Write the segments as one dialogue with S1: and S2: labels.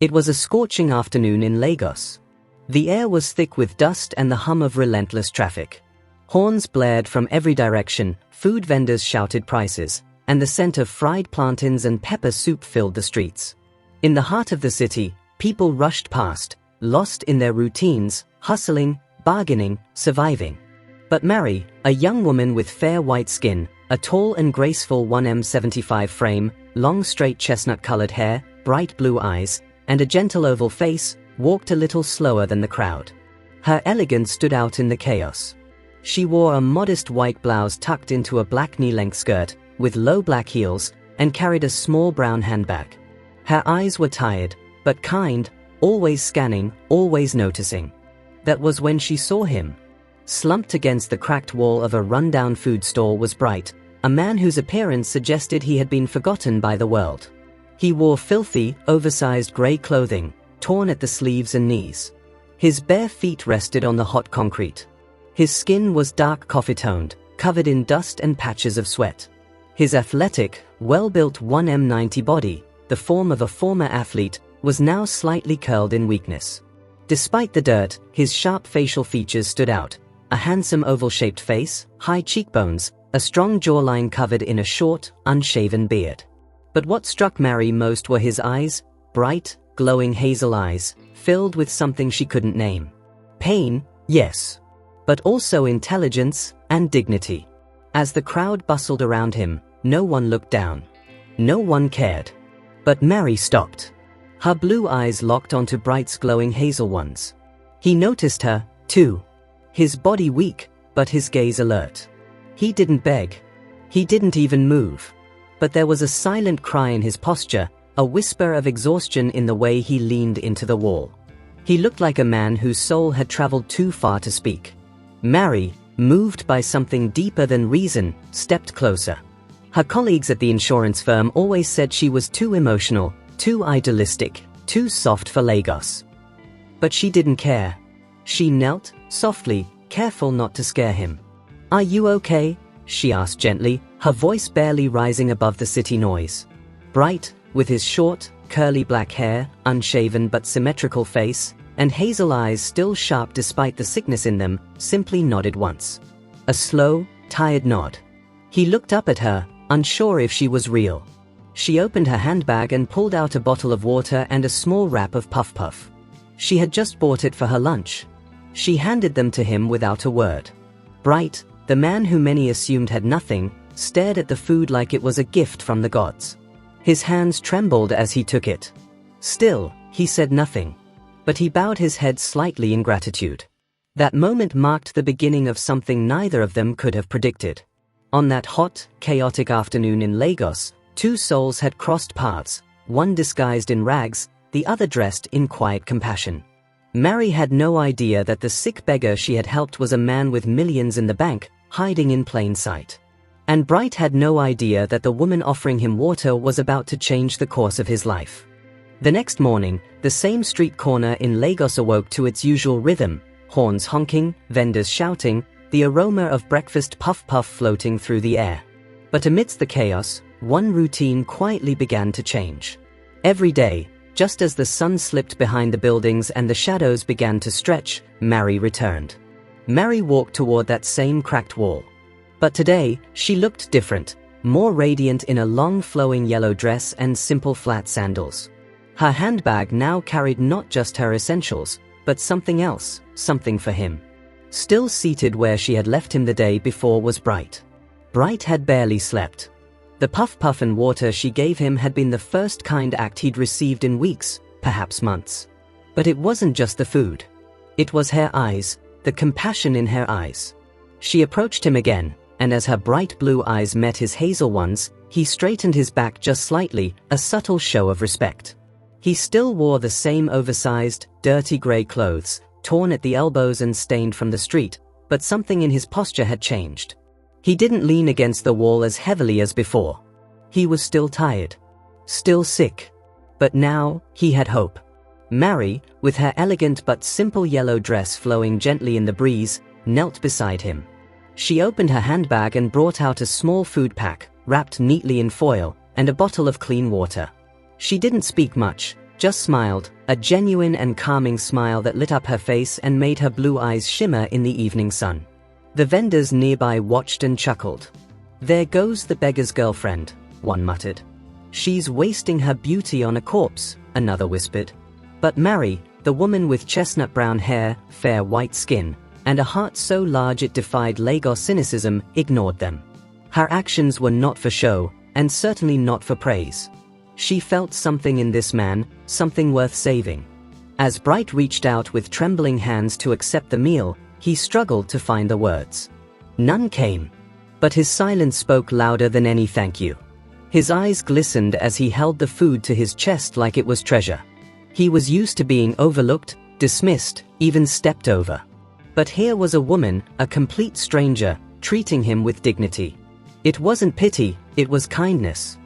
S1: It was a scorching afternoon in Lagos. The air was thick with dust and the hum of relentless traffic. Horns blared from every direction, food vendors shouted prices, and the scent of fried plantains and pepper soup filled the streets. In the heart of the city, people rushed past, lost in their routines, hustling, bargaining, surviving. But Mary, a young woman with fair white skin, a tall and graceful 1m75 frame, long straight chestnut-colored hair, bright blue eyes, and a gentle oval face, walked a little slower than the crowd. Her elegance stood out in the chaos. She wore a modest white blouse tucked into a black knee-length skirt, with low black heels, and carried a small brown handbag. Her eyes were tired, but kind, always scanning, always noticing. That was when she saw him. Slumped against the cracked wall of a run-down food stall was Bright, a man whose appearance suggested he had been forgotten by the world. He wore filthy, oversized gray clothing, torn at the sleeves and knees. His bare feet rested on the hot concrete. His skin was dark coffee-toned, covered in dust and patches of sweat. His athletic, well-built 1m90 body, the form of a former athlete, was now slightly curled in weakness. Despite the dirt, his sharp facial features stood out: a handsome oval-shaped face, high cheekbones, a strong jawline covered in a short, unshaven beard. But what struck Mary most were his eyes, bright, glowing hazel eyes, filled with something she couldn't name. Pain, yes, but also intelligence and dignity. As the crowd bustled around him, no one looked down. No one cared. But Mary stopped. Her blue eyes locked onto Bright's glowing hazel ones. He noticed her, too. His body weak, but his gaze alert. He didn't beg. He didn't even move. But there was a silent cry in his posture, a whisper of exhaustion in the way he leaned into the wall. He looked like a man whose soul had traveled too far to speak. Mary, moved by something deeper than reason, stepped closer. Her colleagues at the insurance firm always said she was too emotional, too idealistic, too soft for Lagos. But she didn't care. She knelt, softly, careful not to scare him. "Are you okay?" she asked gently, her voice barely rising above the city noise. Bright, with his short, curly black hair, unshaven but symmetrical face, and hazel eyes still sharp despite the sickness in them, simply nodded once. A slow, tired nod. He looked up at her, unsure if she was real. She opened her handbag and pulled out a bottle of water and a small wrap of Puff Puff. She had just bought it for her lunch. She handed them to him without a word. Bright, the man who many assumed had nothing, stared at the food like it was a gift from the gods. His hands trembled as he took it. Still, he said nothing. But he bowed his head slightly in gratitude. That moment marked the beginning of something neither of them could have predicted. On that hot, chaotic afternoon in Lagos, two souls had crossed paths, one disguised in rags, the other dressed in quiet compassion. Mary had no idea that the sick beggar she had helped was a man with millions in the bank, hiding in plain sight. And Bright had no idea that the woman offering him water was about to change the course of his life. The next morning, the same street corner in Lagos awoke to its usual rhythm: horns honking, vendors shouting, the aroma of breakfast puff puff floating through the air. But amidst the chaos, one routine quietly began to change. Every day, just as the sun slipped behind the buildings and the shadows began to stretch, Mary returned. Mary walked toward that same cracked wall. But today, she looked different, more radiant in a long flowing yellow dress and simple flat sandals. Her handbag now carried not just her essentials, but something else, something for him. Still seated where she had left him the day before was Bright. Bright had barely slept. The puff puff and water she gave him had been the first kind act he'd received in weeks, perhaps months. But it wasn't just the food. It was her eyes, the compassion in her eyes. She approached him again, and as her bright blue eyes met his hazel ones, he straightened his back just slightly, a subtle show of respect. He still wore the same oversized, dirty gray clothes, torn at the elbows and stained from the street, but something in his posture had changed. He didn't lean against the wall as heavily as before. He was still tired. Still sick. But now, he had hope. Mary, with her elegant but simple yellow dress flowing gently in the breeze, knelt beside him. She opened her handbag and brought out a small food pack, wrapped neatly in foil, and a bottle of clean water. She didn't speak much, just smiled, a genuine and calming smile that lit up her face and made her blue eyes shimmer in the evening sun. The vendors nearby watched and chuckled. "There goes the beggar's girlfriend," one muttered. "She's wasting her beauty on a corpse," another whispered. But Mary, the woman with chestnut brown hair, fair white skin, and a heart so large it defied Lagos cynicism, ignored them. Her actions were not for show, and certainly not for praise. She felt something in this man, something worth saving. As Bright reached out with trembling hands to accept the meal, he struggled to find the words. None came. But his silence spoke louder than any thank you. His eyes glistened as he held the food to his chest like it was treasure. He was used to being overlooked, dismissed, even stepped over. But here was a woman, a complete stranger, treating him with dignity. It wasn't pity, it was kindness.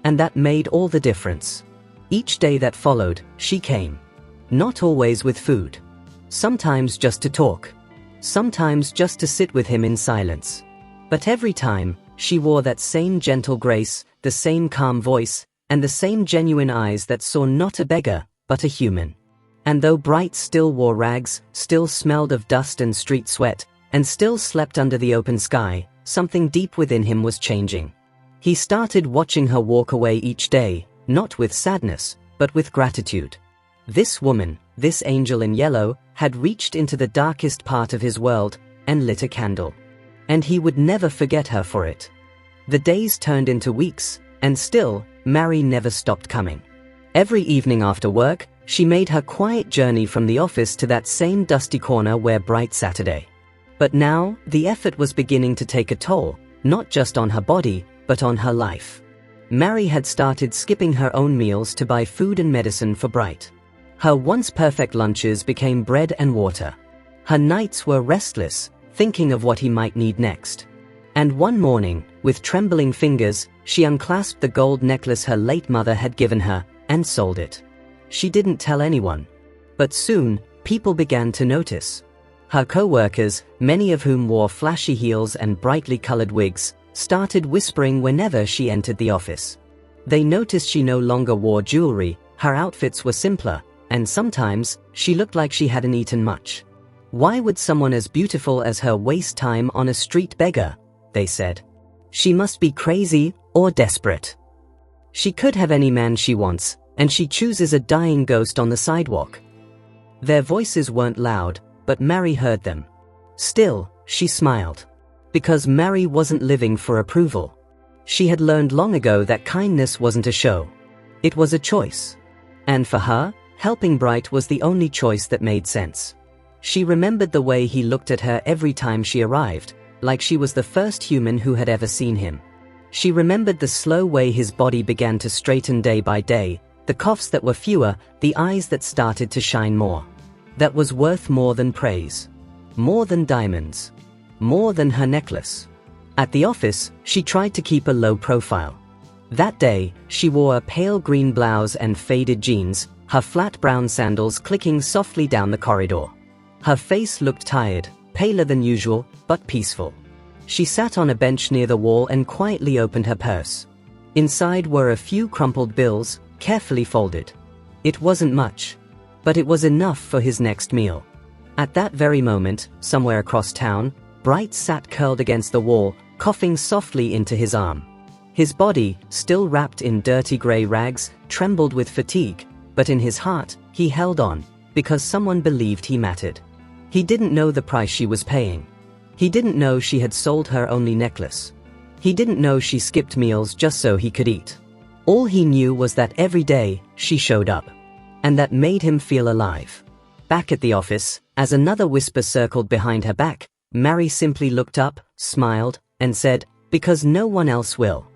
S1: And that made all the difference. Each day that followed, she came. Not always with food. Sometimes just to talk. Sometimes just to sit with him in silence. But every time, she wore that same gentle grace, the same calm voice, and the same genuine eyes that saw not a beggar, but a human. And though Bright still wore rags, still smelled of dust and street sweat, and still slept under the open sky, something deep within him was changing. He started watching her walk away each day, not with sadness, but with gratitude. This woman, this angel in yellow, had reached into the darkest part of his world and lit a candle. And he would never forget her for it. The days turned into weeks, and still, Mary never stopped coming. Every evening after work, she made her quiet journey from the office to that same dusty corner where Bright Saturday. But now, the effort was beginning to take a toll, not just on her body, but on her life. Mary had started skipping her own meals to buy food and medicine for Bright. Her once perfect lunches became bread and water. Her nights were restless, thinking of what he might need next. And one morning, with trembling fingers, she unclasped the gold necklace her late mother had given her, and sold it. She didn't tell anyone. But soon, people began to notice. Her co-workers, many of whom wore flashy heels and brightly colored wigs, started whispering whenever she entered the office. They noticed she no longer wore jewelry, her outfits were simpler, and sometimes, she looked like she hadn't eaten much. Why would someone as beautiful as her waste time on a street beggar? They said. She must be crazy or desperate. She could have any man she wants, and she chooses a dying ghost on the sidewalk. Their voices weren't loud, but Mary heard them. Still, she smiled. Because Mary wasn't living for approval. She had learned long ago that kindness wasn't a show. It was a choice. And for her, helping Bright was the only choice that made sense. She remembered the way he looked at her every time she arrived, like she was the first human who had ever seen him. She remembered the slow way his body began to straighten day by day, the coughs that were fewer, the eyes that started to shine more. That was worth more than praise. More than diamonds. More than her necklace. At the office, she tried to keep a low profile. That day, she wore a pale green blouse and faded jeans, her flat brown sandals clicking softly down the corridor. Her face looked tired, paler than usual, but peaceful. She sat on a bench near the wall and quietly opened her purse. Inside were a few crumpled bills, carefully folded. It wasn't much, but it was enough for his next meal. At that very moment, somewhere across town, Bright sat curled against the wall, coughing softly into his arm. His body, still wrapped in dirty gray rags, trembled with fatigue, but in his heart, he held on, because someone believed he mattered. He didn't know the price she was paying. He didn't know she had sold her only necklace. He didn't know she skipped meals just so he could eat. All he knew was that every day, she showed up. And that made him feel alive. Back at the office, as another whisper circled behind her back, Mary simply looked up, smiled, and said, "Because no one else will."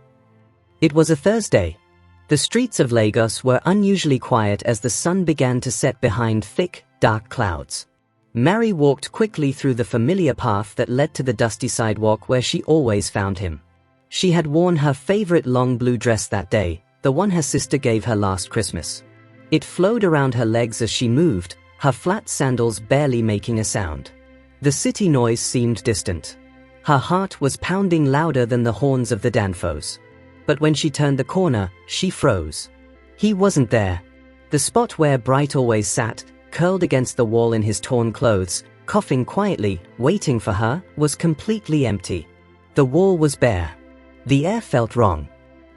S1: It was a Thursday. The streets of Lagos were unusually quiet as the sun began to set behind thick, dark clouds. Mary walked quickly through the familiar path that led to the dusty sidewalk where she always found him. She had worn her favorite long blue dress that day, the one her sister gave her last Christmas. It flowed around her legs as she moved, her flat sandals barely making a sound. The city noise seemed distant. Her heart was pounding louder than the horns of the Danfos. But when she turned the corner, she froze. He wasn't there. The spot where Bright always sat, curled against the wall in his torn clothes, coughing quietly, waiting for her, was completely empty. The wall was bare. The air felt wrong.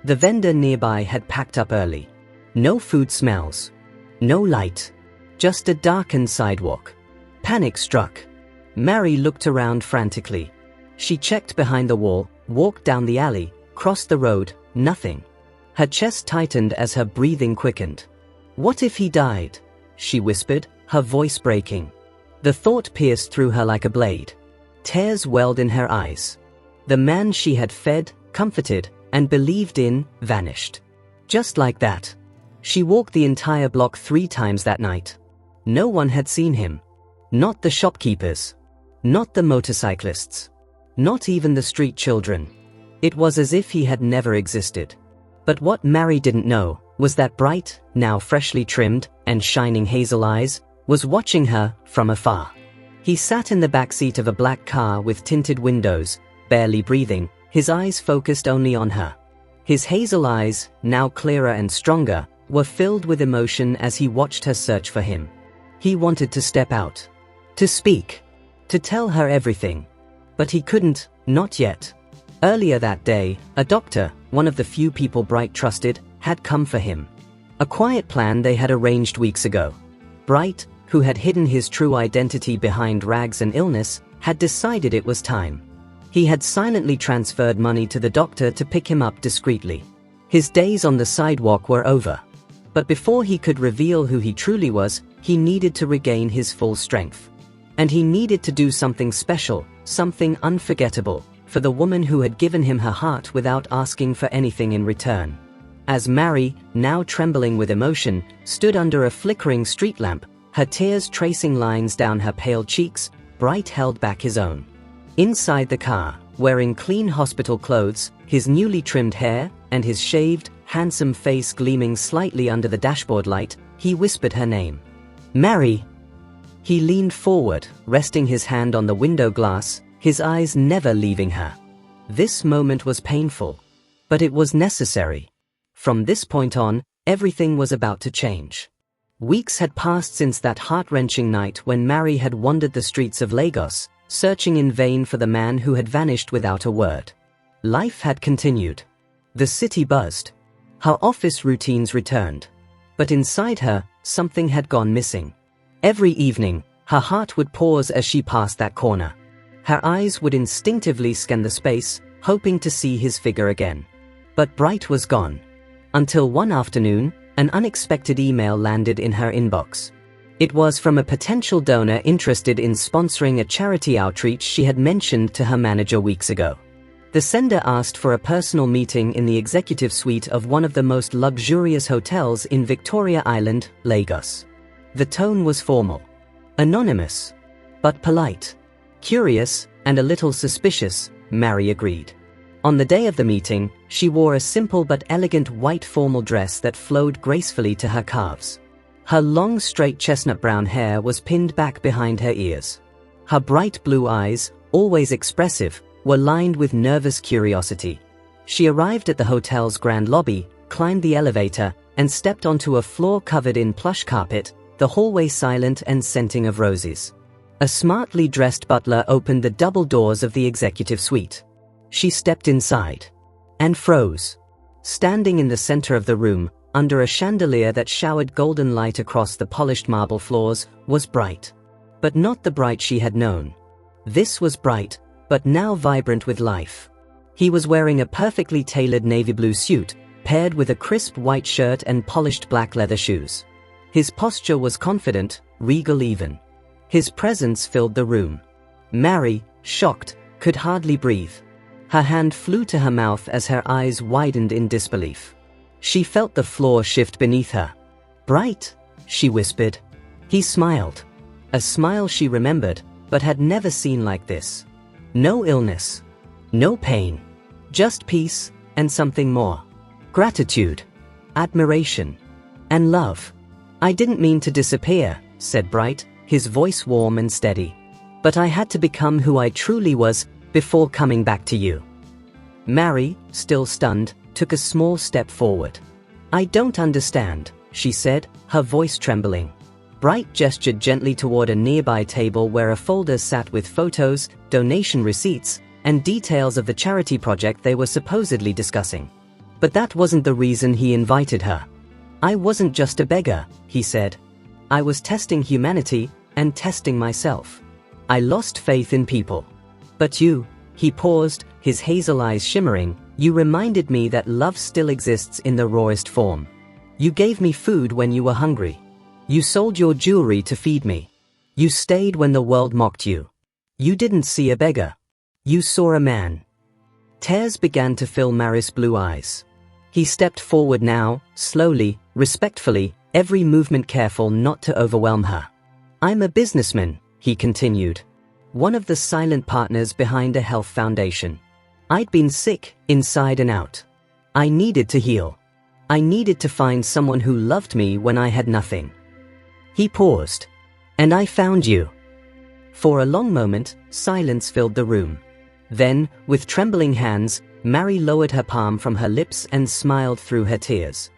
S1: The vendor nearby had packed up early. No food smells. No light. Just a darkened sidewalk. Panic struck. Mary looked around frantically. She checked behind the wall, walked down the alley, crossed the road, nothing. Her chest tightened as her breathing quickened. What if he died? She whispered, her voice breaking. The thought pierced through her like a blade. Tears welled in her eyes. The man she had fed, comforted, and believed in, vanished. Just like that. She walked the entire block 3 times that night. No one had seen him. Not the shopkeepers. Not the motorcyclists. Not even the street children. It was as if he had never existed. But what Mary didn't know was that Bright, now freshly trimmed and shining hazel eyes, was watching her from afar. He sat in the backseat of a black car with tinted windows, barely breathing, his eyes focused only on her. His hazel eyes, now clearer and stronger, were filled with emotion as he watched her search for him. He wanted to step out. To speak. To tell her everything. But he couldn't, not yet. Earlier that day, a doctor, one of the few people Bright trusted, had come for him. A quiet plan they had arranged weeks ago. Bright, who had hidden his true identity behind rags and illness, had decided it was time. He had silently transferred money to the doctor to pick him up discreetly. His days on the sidewalk were over. But before he could reveal who he truly was, he needed to regain his full strength. And he needed to do something special, something unforgettable, for the woman who had given him her heart without asking for anything in return. As Mary, now trembling with emotion, stood under a flickering street lamp, her tears tracing lines down her pale cheeks, Bright held back his own. Inside the car, wearing clean hospital clothes, his newly trimmed hair, and his shaved, handsome face gleaming slightly under the dashboard light, he whispered her name. Mary! He leaned forward, resting his hand on the window glass, his eyes never leaving her. This moment was painful. But it was necessary. From this point on, everything was about to change. Weeks had passed since that heart-wrenching night when Mary had wandered the streets of Lagos, searching in vain for the man who had vanished without a word. Life had continued. The city buzzed. Her office routines returned. But inside her, something had gone missing. Every evening, her heart would pause as she passed that corner. Her eyes would instinctively scan the space, hoping to see his figure again. But Bright was gone. Until one afternoon, an unexpected email landed in her inbox. It was from a potential donor interested in sponsoring a charity outreach she had mentioned to her manager weeks ago. The sender asked for a personal meeting in the executive suite of one of the most luxurious hotels in Victoria Island, Lagos. The tone was formal. Anonymous. But polite. Curious, and a little suspicious, Mary agreed. On the day of the meeting, she wore a simple but elegant white formal dress that flowed gracefully to her calves. Her long straight chestnut brown hair was pinned back behind her ears. Her bright blue eyes, always expressive, were lined with nervous curiosity. She arrived at the hotel's grand lobby, climbed the elevator, and stepped onto a floor covered in plush carpet, the hallway silent and scenting of roses. A smartly dressed butler opened the double doors of the executive suite. She stepped inside. And froze. Standing in the center of the room, under a chandelier that showered golden light across the polished marble floors, was Bright. But not the Bright she had known. This was Bright, but now vibrant with life. He was wearing a perfectly tailored navy blue suit, paired with a crisp white shirt and polished black leather shoes. His posture was confident, regal even. His presence filled the room. Mary, shocked, could hardly breathe. Her hand flew to her mouth as her eyes widened in disbelief. She felt the floor shift beneath her. Bright, she whispered. He smiled. A smile she remembered, but had never seen like this. No illness. No pain. Just peace, and something more. Gratitude. Admiration. And love. I didn't mean to disappear, said Bright, his voice warm and steady. But I had to become who I truly was before coming back to you. Mary, still stunned, took a small step forward. I don't understand, she said, her voice trembling. Bright gestured gently toward a nearby table where a folder sat with photos, donation receipts, and details of the charity project they were supposedly discussing. But that wasn't the reason he invited her. I wasn't just a beggar, he said. I was testing humanity and testing myself. I lost faith in people. But you, he paused, his hazel eyes shimmering, you reminded me that love still exists in the rawest form. You gave me food when you were hungry. You sold your jewelry to feed me. You stayed when the world mocked you. You didn't see a beggar. You saw a man. Tears began to fill Maris' blue eyes. He stepped forward now, slowly, respectfully, every movement careful not to overwhelm her. I'm a businessman, he continued. One of the silent partners behind a health foundation. I'd been sick, inside and out. I needed to heal. I needed to find someone who loved me when I had nothing. He paused. And I found you. For a long moment, silence filled the room. Then, with trembling hands, Mary lowered her palm from her lips and smiled through her tears.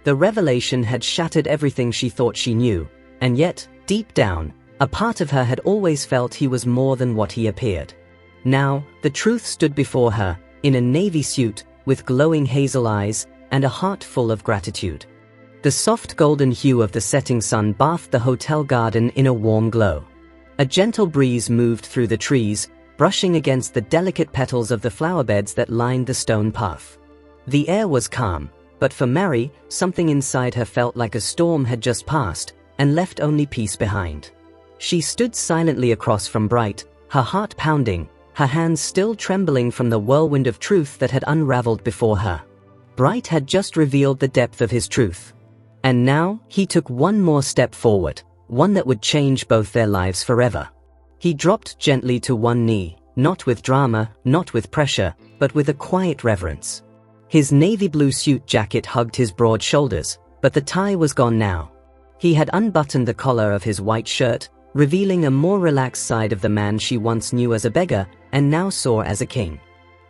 S1: The revelation had shattered everything she thought she knew, and yet, deep down, a part of her had always felt he was more than what he appeared. Now, the truth stood before her, in a navy suit, with glowing hazel eyes, and a heart full of gratitude. The soft golden hue of the setting sun bathed the hotel garden in a warm glow. A gentle breeze moved through the trees, brushing against the delicate petals of the flowerbeds that lined the stone path. The air was calm, but for Mary, something inside her felt like a storm had just passed, and left only peace behind. She stood silently across from Bright, her heart pounding, her hands still trembling from the whirlwind of truth that had unraveled before her. Bright had just revealed the depth of his truth. And now, he took one more step forward, one that would change both their lives forever. He dropped gently to one knee, not with drama, not with pressure, but with a quiet reverence. His navy blue suit jacket hugged his broad shoulders, but the tie was gone now. He had unbuttoned the collar of his white shirt, revealing a more relaxed side of the man she once knew as a beggar, and now saw as a king.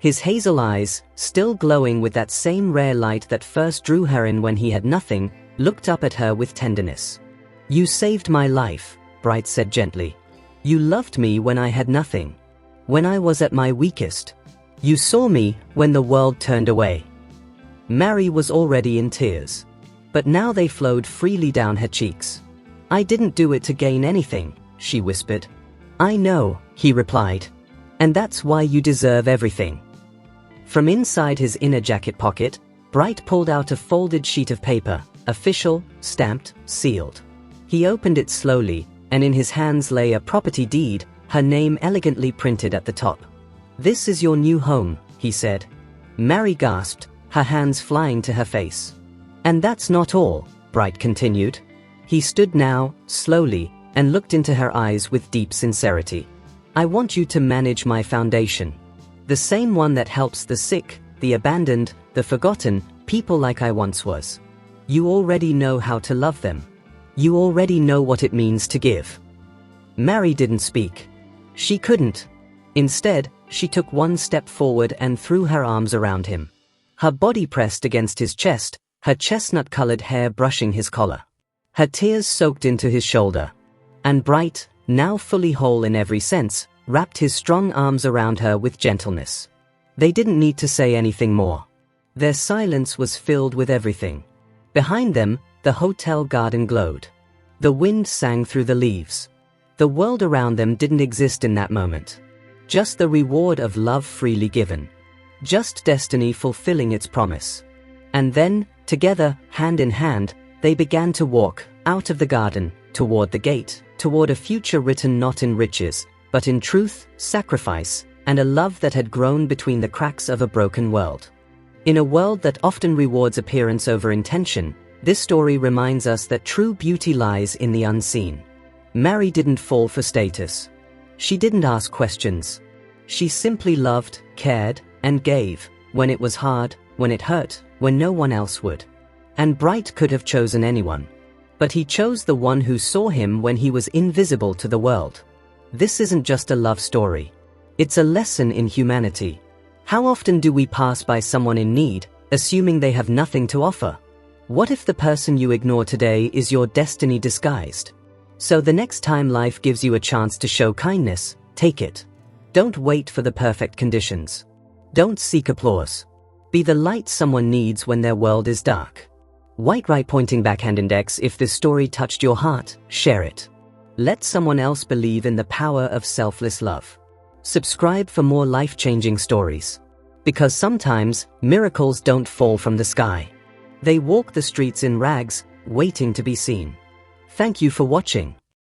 S1: His hazel eyes, still glowing with that same rare light that first drew her in when he had nothing, looked up at her with tenderness. You saved my life, Bright said gently. You loved me when I had nothing. When I was at my weakest. You saw me when the world turned away. Mary was already in tears. But now they flowed freely down her cheeks. I didn't do it to gain anything, she whispered. I know, he replied. And that's why you deserve everything. From inside his inner jacket pocket, Bright pulled out a folded sheet of paper, official, stamped, sealed. He opened it slowly, and in his hands lay a property deed, her name elegantly printed at the top. This is your new home, he said. Mary gasped, her hands flying to her face. And that's not all, Bright continued. He stood now, slowly, and looked into her eyes with deep sincerity. I want you to manage my foundation. The same one that helps the sick, the abandoned, the forgotten, people like I once was. You already know how to love them. You already know what it means to give. Mary didn't speak. She couldn't. Instead, she took one step forward and threw her arms around him. Her body pressed against his chest, her chestnut-colored hair brushing his collar. Her tears soaked into his shoulder. And Bright, now fully whole in every sense, wrapped his strong arms around her with gentleness. They didn't need to say anything more. Their silence was filled with everything. Behind them, the hotel garden glowed. The wind sang through the leaves. The world around them didn't exist in that moment. Just the reward of love freely given. Just destiny fulfilling its promise. And then, together, hand in hand, they began to walk, out of the garden, toward the gate, toward a future written not in riches, but in truth, sacrifice, and a love that had grown between the cracks of a broken world. In a world that often rewards appearance over intention, this story reminds us that true beauty lies in the unseen. Mary didn't fall for status. She didn't ask questions. She simply loved, cared, and gave, when it was hard, when it hurt, when no one else would. And Bright could have chosen anyone. But he chose the one who saw him when he was invisible to the world. This isn't just a love story. It's a lesson in humanity. How often do we pass by someone in need, assuming they have nothing to offer? What if the person you ignore today is your destiny disguised? So the next time life gives you a chance to show kindness, take it. Don't wait for the perfect conditions. Don't seek applause. Be the light someone needs when their world is dark. White right pointing backhand index. If this story touched your heart, share it. Let someone else believe in the power of selfless love. Subscribe for more life-changing stories. Because sometimes, miracles don't fall from the sky. They walk the streets in rags, waiting to be seen. Thank you for watching.